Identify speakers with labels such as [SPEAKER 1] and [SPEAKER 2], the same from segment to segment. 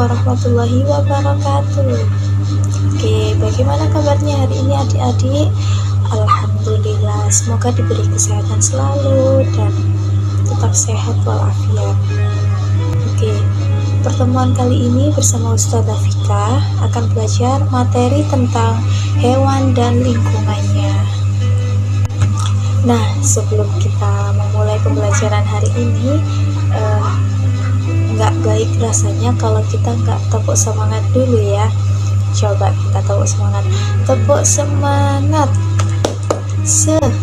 [SPEAKER 1] warahmatullahi wabarakatuh. Oke, bagaimana kabarnya hari ini adik-adik? Alhamdulillah, semoga diberi kesehatan selalu dan tetap sehat walafiat. Oke, pertemuan kali ini bersama Ustazah Fika akan belajar materi tentang hewan dan lingkungannya. Nah, sebelum kita memulai pembelajaran hari ini, nggak baik rasanya kalau kita nggak tepuk semangat dulu ya. Coba kita tepuk semangat. Tepuk semangat. Semangat.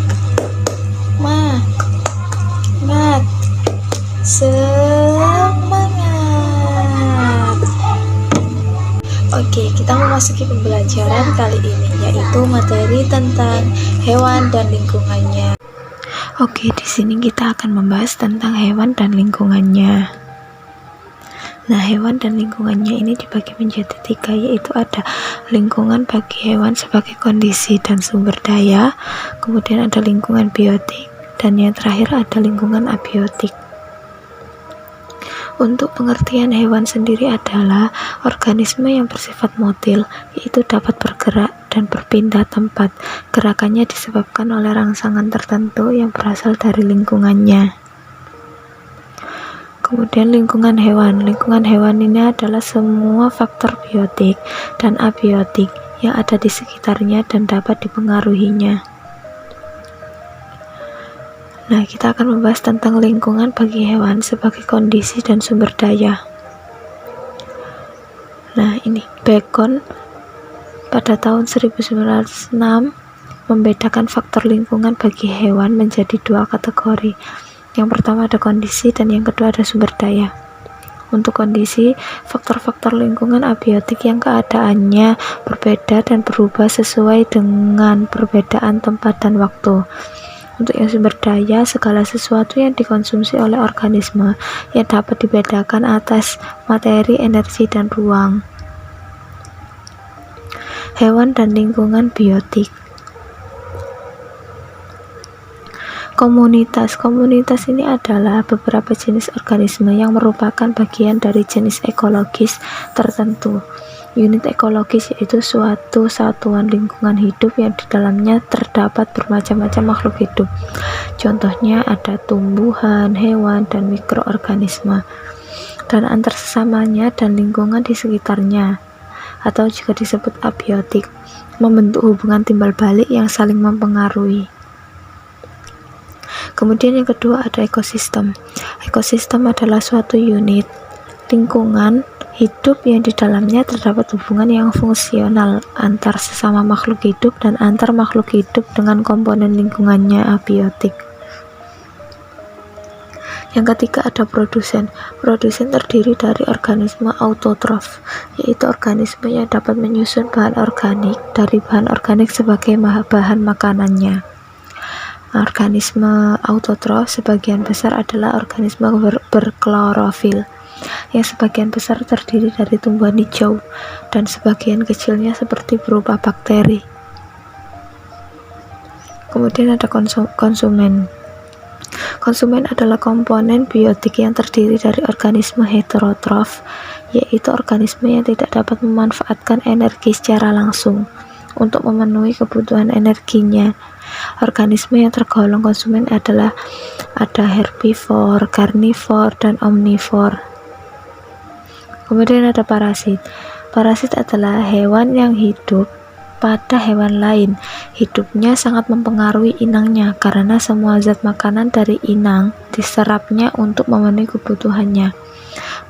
[SPEAKER 1] Oke, kita memasuki pembelajaran kali ini, yaitu materi tentang hewan dan lingkungannya. Oke, di sini kita akan membahas tentang hewan dan lingkungannya. Nah, hewan dan lingkungannya ini dibagi menjadi 3, yaitu ada lingkungan bagi hewan sebagai kondisi dan sumber daya, kemudian ada lingkungan biotik, dan yang terakhir ada lingkungan abiotik. Untuk pengertian hewan sendiri adalah organisme yang bersifat motil, yaitu dapat bergerak dan berpindah tempat. Gerakannya disebabkan oleh rangsangan tertentu yang berasal dari lingkungannya. Kemudian lingkungan hewan. Lingkungan hewan ini adalah semua faktor biotik dan abiotik yang ada di sekitarnya dan dapat dipengaruhinya. Nah, kita akan membahas tentang lingkungan bagi hewan sebagai kondisi dan sumber daya. Nah, ini Bacon pada tahun 1906 membedakan faktor lingkungan bagi hewan menjadi 2 kategori. Yang pertama ada kondisi dan yang kedua ada sumber daya. Untuk kondisi, faktor-faktor lingkungan abiotik yang keadaannya berbeda dan berubah sesuai dengan perbedaan tempat dan waktu. Untuk yang sumber daya, segala sesuatu yang dikonsumsi oleh organisme yang dapat dibedakan atas materi, energi, dan ruang. Hewan dan lingkungan biotik. Komunitas ini adalah beberapa jenis organisme yang merupakan bagian dari jenis ekologis tertentu. Unit ekologis yaitu suatu satuan lingkungan hidup yang di dalamnya terdapat bermacam-macam makhluk hidup. Contohnya ada tumbuhan, hewan, dan mikroorganisme, dan antar sesamanya dan lingkungan di sekitarnya, atau juga disebut abiotik, membentuk hubungan timbal balik yang saling mempengaruhi. Kemudian yang kedua ada ekosistem. Ekosistem adalah suatu unit lingkungan hidup yang di dalamnya terdapat hubungan yang fungsional antar sesama makhluk hidup dan antar makhluk hidup dengan komponen lingkungannya abiotik. Yang ketiga ada produsen. Produsen terdiri dari organisme autotrof, yaitu organisme yang dapat menyusun bahan organik dari bahan organik sebagai bahan makanannya. Organisme autotrof sebagian besar adalah organisme berklorofil, yang sebagian besar terdiri dari tumbuhan hijau dan sebagian kecilnya seperti berupa bakteri. Kemudian ada konsumen. Konsumen adalah komponen biotik yang terdiri dari organisme heterotrof, yaitu organisme yang tidak dapat memanfaatkan energi secara langsung untuk memenuhi kebutuhan energinya. Organisme yang tergolong konsumen adalah ada herbivor, karnivor, dan omnivor. Kemudian ada parasit. Parasit adalah hewan yang hidup pada hewan lain. Hidupnya sangat mempengaruhi inangnya karena semua zat makanan dari inang diserapnya untuk memenuhi kebutuhannya.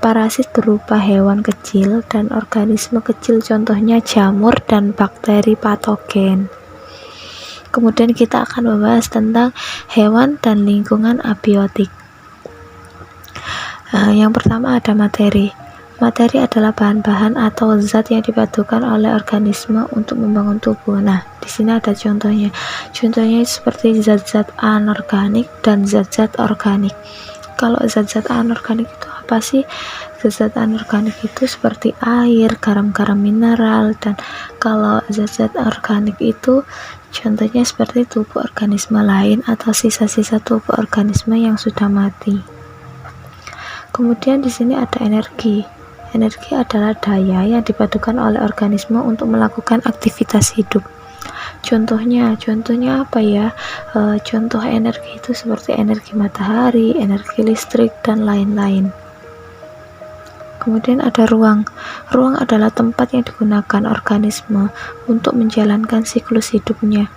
[SPEAKER 1] Parasit berupa hewan kecil dan organisme kecil, contohnya jamur dan bakteri patogen. Kemudian kita akan membahas tentang hewan dan lingkungan abiotik. Yang pertama ada materi. Materi adalah bahan-bahan atau zat yang dipadukan oleh organisme untuk membangun tubuh. Nah, di sini ada contohnya. Contohnya seperti zat-zat anorganik dan zat-zat organik. Kalau zat-zat anorganik itu apa sih? Zat-zat anorganik itu seperti air, garam-garam mineral, dan kalau zat-zat organik itu contohnya seperti tubuh organisme lain atau sisa-sisa tubuh organisme yang sudah mati. Kemudian di sini ada energi. Energi adalah daya yang dipadukan oleh organisme untuk melakukan aktivitas hidup. Contohnya apa ya? Contoh energi itu seperti energi matahari, energi listrik, dan lain-lain. Kemudian ada ruang. Ruang adalah tempat yang digunakan organisme untuk menjalankan siklus hidupnya.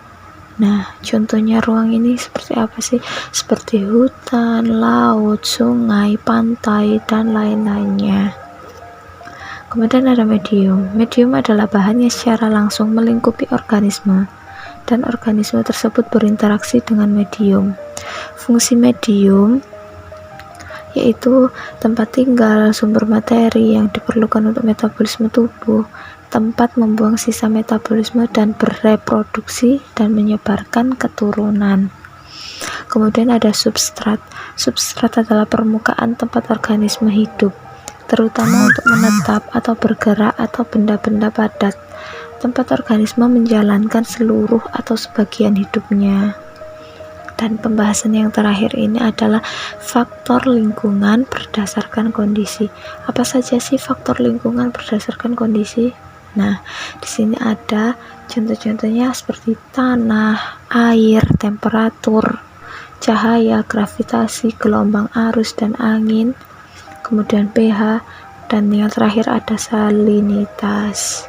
[SPEAKER 1] Nah, contohnya ruang ini seperti apa sih? Seperti hutan, laut, sungai, pantai, dan lain-lainnya. Kemudian ada medium. Medium adalah bahan yang secara langsung melingkupi organisme, dan organisme tersebut berinteraksi dengan medium. Fungsi medium yaitu tempat tinggal, sumber materi yang diperlukan untuk metabolisme tubuh, tempat membuang sisa metabolisme dan bereproduksi dan menyebarkan keturunan. Kemudian ada substrat. Substrat adalah permukaan tempat organisme hidup, terutama untuk menetap atau bergerak atau benda-benda padat, tempat organisme menjalankan seluruh atau sebagian hidupnya. Dan pembahasan yang terakhir ini adalah faktor lingkungan berdasarkan kondisi. Apa saja sih faktor lingkungan berdasarkan kondisi? Nah, di sini ada contoh-contohnya seperti tanah, air, temperatur, cahaya, gravitasi, gelombang arus dan angin, kemudian pH, dan yang terakhir ada salinitas.